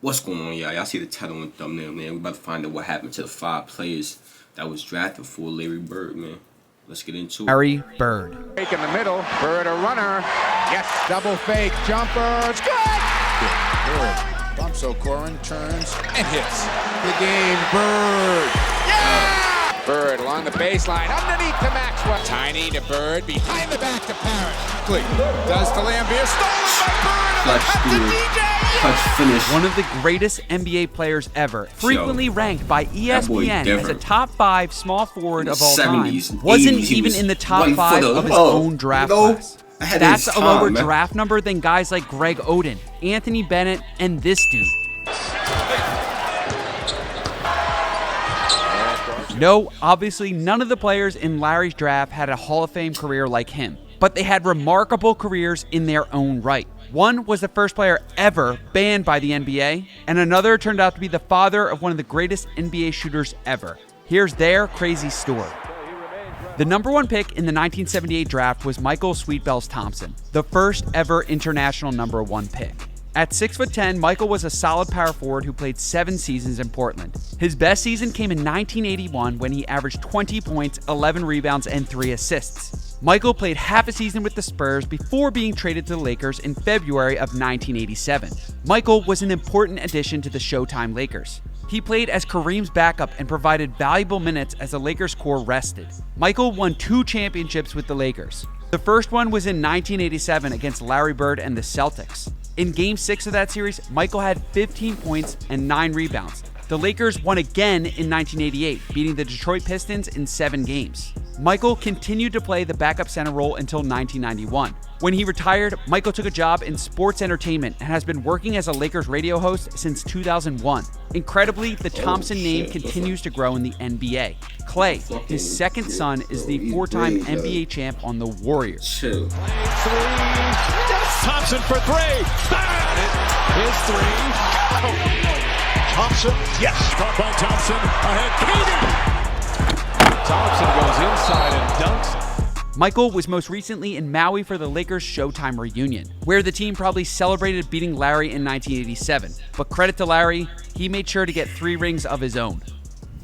What's going on, y'all? Y'all see the title and thumbnail, man. We about to find out what happened to the 5 players that was drafted for Larry Bird, man. Let's get into it. Larry Bird. Fake in the middle. Bird a runner. Yes. Double fake. Jumper. It's good. Bird. Bumps O'Corin, turns, and hits. The game. Bird. Yeah! Bird along the baseline. Underneath to Maxwell. Tiny to Bird. Behind the back to Parrott. Does to Lambier. Stolen by Bird. Clutch To DJ. Clutch finish. One of the greatest NBA players ever, frequently ranked by ESPN as a top 5 small forward of all time, wasn't even in the top 5 of his own draft class. That's a lower draft number than guys like Greg Oden, Anthony Bennett, and this dude. No, obviously none of the players in Larry's draft had a Hall of Fame career like him, but they had remarkable careers in their own right. One was the first player ever banned by the NBA, and another turned out to be the father of one of the greatest NBA shooters ever. Here's their crazy story. The number 1 pick in the 1978 draft was Michael Sweetbells Thompson, the first ever international number 1 pick. At 6'10", Michael was a solid power forward who played 7 seasons in Portland. His best season came in 1981 when he averaged 20 points, 11 rebounds, and 3 assists. Michael played half a season with the Spurs before being traded to the Lakers in February of 1987. Michael was an important addition to the Showtime Lakers. He played as Kareem's backup and provided valuable minutes as the Lakers core rested. Michael won 2 championships with the Lakers. The first one was in 1987 against Larry Bird and the Celtics. In Game 6 of that series, Michael had 15 points and 9 rebounds. The Lakers won again in 1988, beating the Detroit Pistons in 7 games. Michael continued to play the backup center role until 1991. When he retired, Michael took a job in sports entertainment and has been working as a Lakers radio host since 2001. Incredibly, the Thompson name continues to grow in the NBA. Clay, his second son, is the 4-time NBA champ on the Warriors. Thompson for 3. His 3. Thompson, yes. Caught by Thompson. Ahead, Katie. Thompson goes inside and dunks. Michael was most recently in Maui for the Lakers Showtime reunion, where the team probably celebrated beating Larry in 1987. But credit to Larry, he made sure to get 3 rings of his own.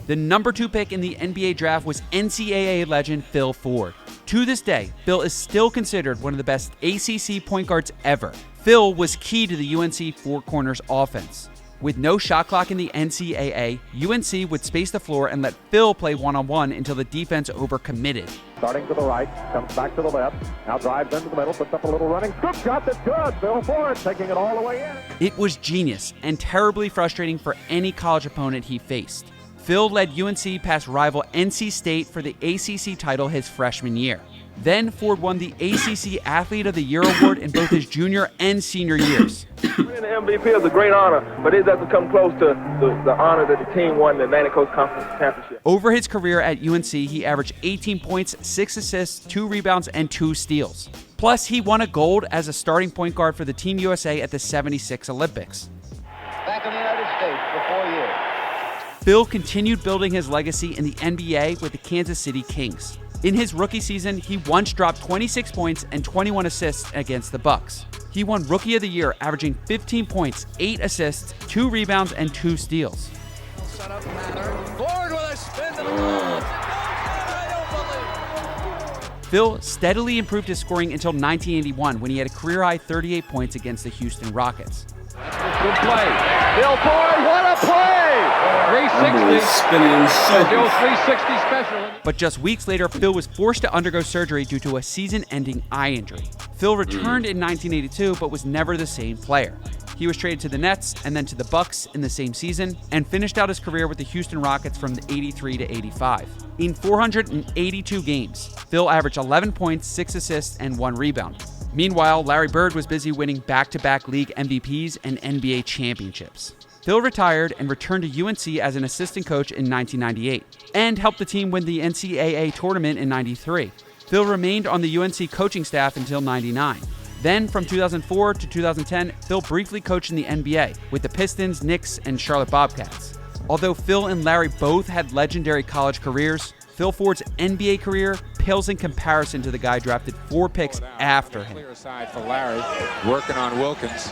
The number 2 pick in the NBA draft was NCAA legend Phil Ford. To this day, Phil is still considered one of the best ACC point guards ever. Phil was key to the UNC Four Corners offense. With no shot clock in the NCAA, UNC would space the floor and let Phil play one-on-one until the defense overcommitted. Starting to the right, comes back to the left, now drives into the middle, puts up a little running scoop shot that's good. Phil Ford taking it all the way in. It was genius and terribly frustrating for any college opponent he faced. Phil led UNC past rival NC State for the ACC title his freshman year. Then Ford won the ACC Athlete of the Year award in both his junior and senior years. Winning the MVP is a great honor, but it doesn't come close to the honor that the team won the Atlantic Coast Conference Championship. Over his career at UNC, he averaged 18 points, 6 assists, 2 rebounds, and 2 steals. Plus, he won a gold as a starting point guard for the Team USA at the '76 Olympics. Back in the United States for 4 years. Phil continued building his legacy in the NBA with the Kansas City Kings. In his rookie season, he once dropped 26 points and 21 assists against the Bucks. He won Rookie of the Year, averaging 15 points, 8 assists, 2 rebounds, and 2 steals. Set up Ford with a spin to the Phil steadily improved his scoring until 1981 when he had a career-high 38 points against the Houston Rockets. good play. Phil Ford, what a play! 360. Spinning Still circles. 360 special. But just weeks later, Phil was forced to undergo surgery due to a season-ending eye injury. Phil returned in 1982, but was never the same player. He was traded to the Nets and then to the Bucks in the same season, and finished out his career with the Houston Rockets from 83 to 85. In 482 games, Phil averaged 11 points, 6 assists, and 1 rebound. Meanwhile, Larry Bird was busy winning back-to-back league MVPs and NBA championships. Phil retired and returned to UNC as an assistant coach in 1998, and helped the team win the NCAA tournament in 93. Phil remained on the UNC coaching staff until 99. Then, from 2004 to 2010, Phil briefly coached in the NBA with the Pistons, Knicks, and Charlotte Bobcats. Although Phil and Larry both had legendary college careers, Phil Ford's NBA career pales in comparison to the guy drafted 4 picks after him. Clear aside for Larry, working on Wilkins.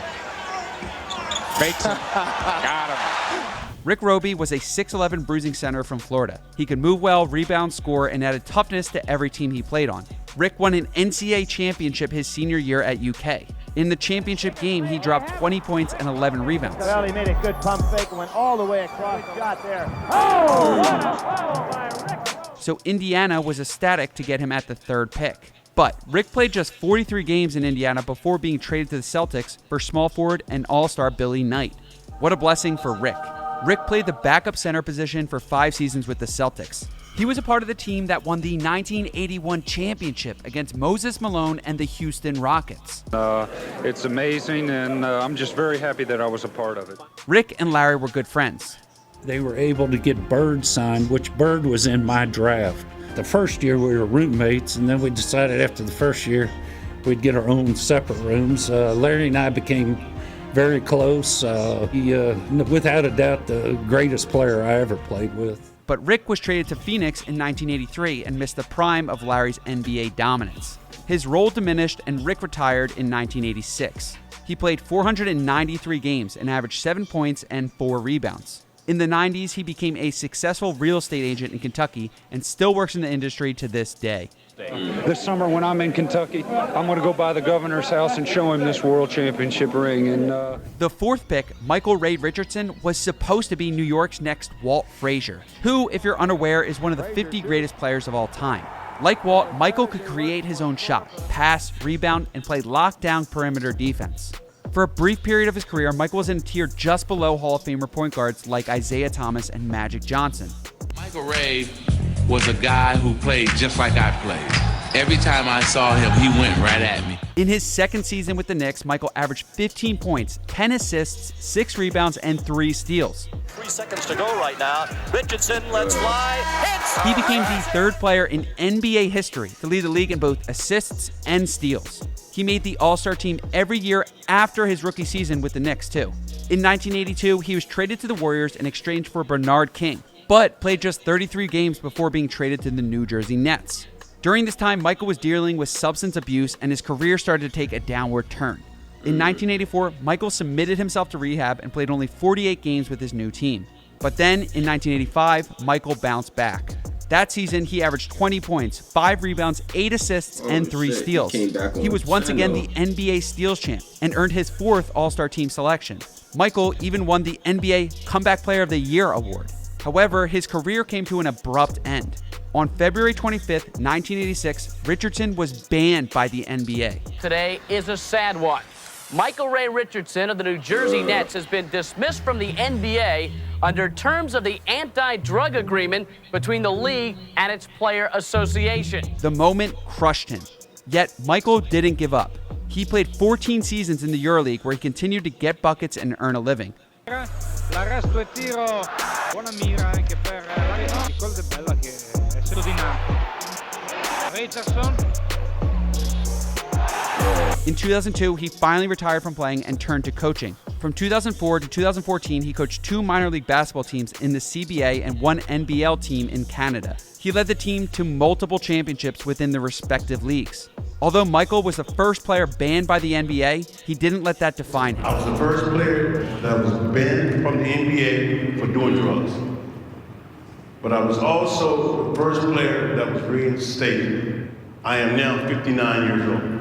Fakes him. Got him. Rick Roby was a 6'11" bruising center from Florida. He could move well, rebound, score, and added toughness to every team he played on. Rick won an NCAA championship his senior year at UK. In the championship game, he dropped 20 points and 11 rebounds. Well, he made a good pump fake and went all the way across. Shot there. Oh, what a foul by Rick. So Indiana was ecstatic to get him at the third pick. But Rick played just 43 games in Indiana before being traded to the Celtics for small forward and all-star Billy Knight. What a blessing for Rick. Rick played the backup center position for 5 seasons with the Celtics. He was a part of the team that won the 1981 championship against Moses Malone and the Houston Rockets. It's amazing, and I'm just very happy that I was a part of it. Rick and Larry were good friends. They were able to get Bird signed, which Bird was in my draft. The first year we were roommates, and then we decided after the first year we'd get our own separate rooms. Larry and I became very close. He, without a doubt, the greatest player I ever played with. But Rick was traded to Phoenix in 1983 and missed the prime of Larry's NBA dominance. His role diminished and Rick retired in 1986. He played 493 games and averaged 7 points and 4 rebounds. In the 90s, he became a successful real estate agent in Kentucky and still works in the industry to this day. This summer when I'm in Kentucky, I'm going to go by the governor's house and show him this world championship ring. And The fourth pick, Michael Ray Richardson, was supposed to be New York's next Walt Frazier, who, if you're unaware, is one of the 50 greatest players of all time. Like Walt, Michael could create his own shot, pass, rebound, and play lockdown perimeter defense. For a brief period of his career, Michael was in a tier just below Hall of Famer point guards like Isaiah Thomas and Magic Johnson. Michael Ray was a guy who played just like I played. Every time I saw him, he went right at me. In his second season with the Knicks, Michael averaged 15 points, 10 assists, 6 rebounds, and 3 steals. 3 seconds to go right now. Richardson lets fly. Hits! He became the third player in NBA history to lead the league in both assists and steals. He made the All-Star team every year after his rookie season with the Knicks, too. In 1982, he was traded to the Warriors in exchange for Bernard King, but played just 33 games before being traded to the New Jersey Nets. During this time, Michael was dealing with substance abuse and his career started to take a downward turn. In 1984, Michael submitted himself to rehab and played only 48 games with his new team. But then, in 1985, Michael bounced back. That season, he averaged 20 points, 5 rebounds, 8 assists, and 3 steals. He was once again the NBA steals champ and earned his 4th All-Star team selection. Michael even won the NBA Comeback Player of the Year award. However, his career came to an abrupt end. On February 25th, 1986, Richardson was banned by the NBA. Today is a sad one. Michael Ray Richardson of the New Jersey Nets has been dismissed from the NBA under terms of the anti-drug agreement between the league and its player association. The moment crushed him. Yet, Michael didn't give up. He played 14 seasons in the EuroLeague where he continued to get buckets and earn a living. l'arresto e tiro, buona mira anche per la cosa bella che è stato dinamico. Richardson. In 2002, he finally retired from playing and turned to coaching. From 2004 to 2014, he coached 2 minor league basketball teams in the CBA and 1 NBL team in Canada. He led the team to multiple championships within the respective leagues. Although Michael was the first player banned by the NBA, he didn't let that define him. I was the first player that was banned from the NBA for doing drugs. But I was also the first player that was reinstated. I am now 59 years old.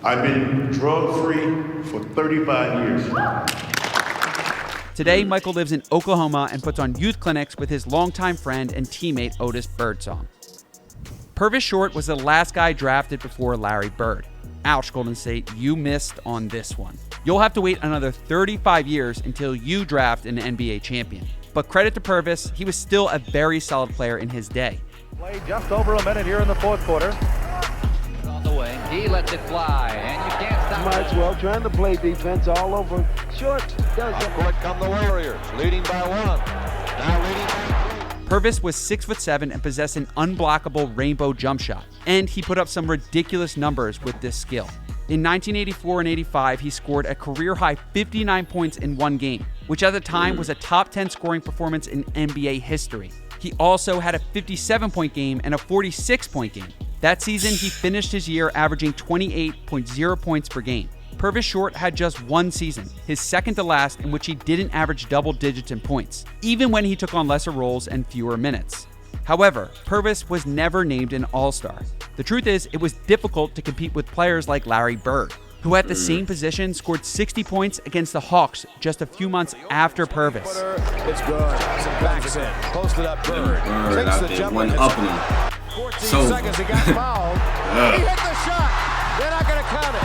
I've been drug-free for 35 years. Today, Michael lives in Oklahoma and puts on youth clinics with his longtime friend and teammate Otis Birdsong. Purvis Short was the last guy drafted before Larry Bird. Ouch, Golden State, you missed on this one. You'll have to wait another 35 years until you draft an NBA champion. But credit to Purvis, he was still a very solid player in his day. Played just over a minute here in the fourth quarter. He lets it fly, and you can't stop Might as well trying to play defense all over. Short does it. Court come the Warriors, leading by 1. Now leading by 3. Purvis was 6'7" and possessed an unblockable rainbow jump shot, and he put up some ridiculous numbers with this skill. In 1984 and 85, he scored a career-high 59 points in one game, which at the time was a top 10 scoring performance in NBA history. He also had a 57-point game and a 46-point game. That season, he finished his year averaging 28.0 points per game. Purvis Short had just one season, his second to last, in which he didn't average double digits in points, even when he took on lesser roles and fewer minutes. However, Purvis was never named an All-Star. The truth is, it was difficult to compete with players like Larry Bird, who at the same position scored 60 points against the Hawks just a few months after Purvis. It's good. Backs in. Posted up Bird. Bird out there, one up in him. 14 So, seconds, he got fouled. He hit the shot. They're not going to count it.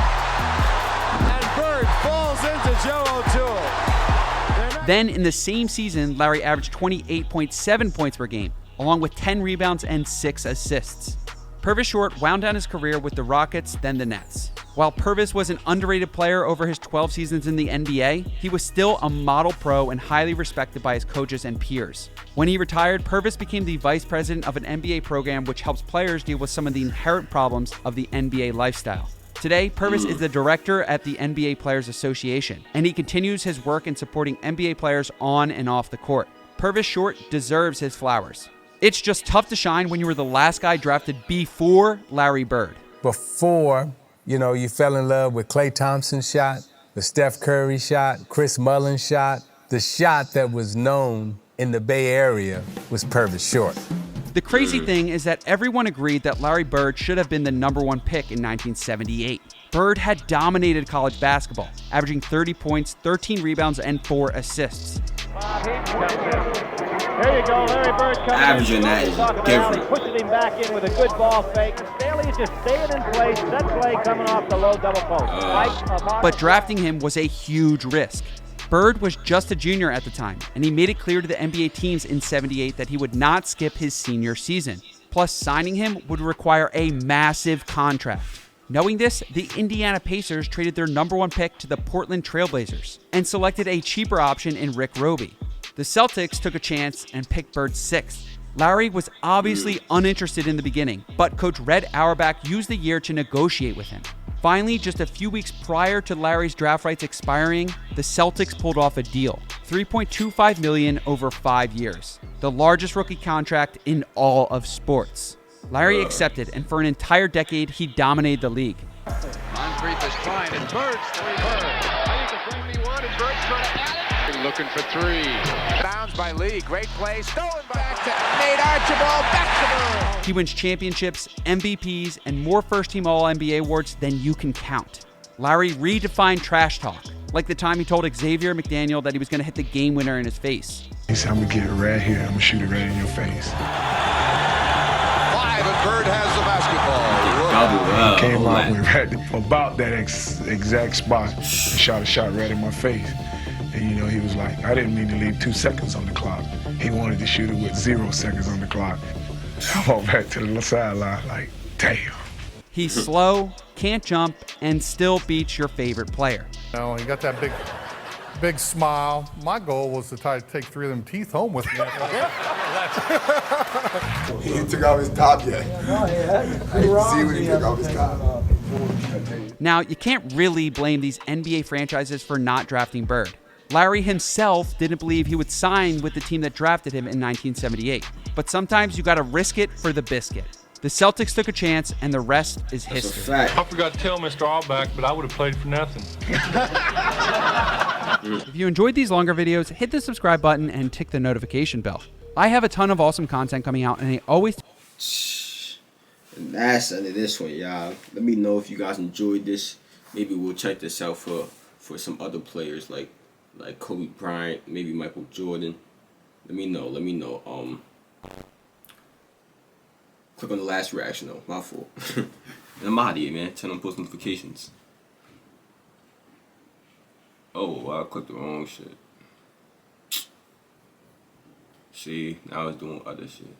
And Bird falls into Joe O'Toole. Then in the same season, Larry averaged 28.7 points per game, along with 10 rebounds and 6 assists. Purvis Short wound down his career with the Rockets, then the Nets. While Purvis was an underrated player over his 12 seasons in the NBA, he was still a model pro and highly respected by his coaches and peers. When he retired, Purvis became the vice president of an NBA program which helps players deal with some of the inherent problems of the NBA lifestyle. Today, Purvis is the director at the NBA Players Association, and he continues his work in supporting NBA players on and off the court. Purvis Short deserves his flowers. It's just tough to shine when you were the last guy drafted before Larry Bird. Before, you fell in love with Klay Thompson's shot, the Steph Curry shot, Chris Mullin's shot. The shot that was known in the Bay Area was Purvis Short. The crazy thing is that everyone agreed that Larry Bird should have been the #1 pick in 1978. Bird had dominated college basketball, averaging 30 points, 13 rebounds, and 4 assists. There you go, Larry Bird coming averaging that is different. He pushes him back in with a good ball fake. Staley is just staying in place, set play coming off the low double post. But drafting him was a huge risk. Bird was just a junior at the time, and he made it clear to the NBA teams in '78 that he would not skip his senior season. Plus, signing him would require a massive contract. Knowing this, the Indiana Pacers traded their #1 pick to the Portland Trailblazers and selected a cheaper option in Rick Roby. The Celtics took a chance and picked Bird 6th. Larry was obviously uninterested in the beginning, but Coach Red Auerbach used the year to negotiate with him. Finally, just a few weeks prior to Larry's draft rights expiring, the Celtics pulled off a deal, $3.25 million over 5 years, the largest rookie contract in all of sports. Larry accepted, and for an entire decade, he dominated the league. Moncrief is trying, and Bird's Bird. I think the frame he wanted, Bird's trying to add it. Looking for 3. Bounds by Lee, great play, stolen back to Nate Archibald, back to Bird. He wins championships, MVPs, and more first-team All-NBA awards than you can count. Larry redefined trash talk, like the time he told Xavier McDaniel that he was going to hit the game winner in his face. He said, I'm going to get it right here, I'm going to shoot it right in your face. 5, and Bird has the basketball. He came out with right about that exact spot and shot a shot right in my face. And he was like, I didn't mean to leave 2 seconds on the clock. He wanted to shoot it with 0 seconds on the clock. I walked back to the sideline like, damn. He's slow, can't jump, and still beats your favorite player. He got that big smile. My goal was to try to take 3 of them teeth home with me. He ain't took off his top yet. I didn't see when he took off his top. Now, you can't really blame these NBA franchises for not drafting Bird. Larry himself didn't believe he would sign with the team that drafted him in 1978. But sometimes you gotta risk it for the biscuit. The Celtics took a chance, and the rest is history. I forgot to tell Mr. Auerbach, but I would have played for nothing. If you enjoyed these longer videos, hit the subscribe button and tick the notification bell. I have a ton of awesome content coming out, and I always... And that's the end of this one, y'all. Let me know if you guys enjoyed this. Maybe we'll check this out for some other players like Kobe Bryant, maybe Michael Jordan. Let me know. Click on the last reaction though, my fault. And I'm out of here, man. Turn on post notifications. Oh, I clicked the wrong shit. See, now it's doing other shit.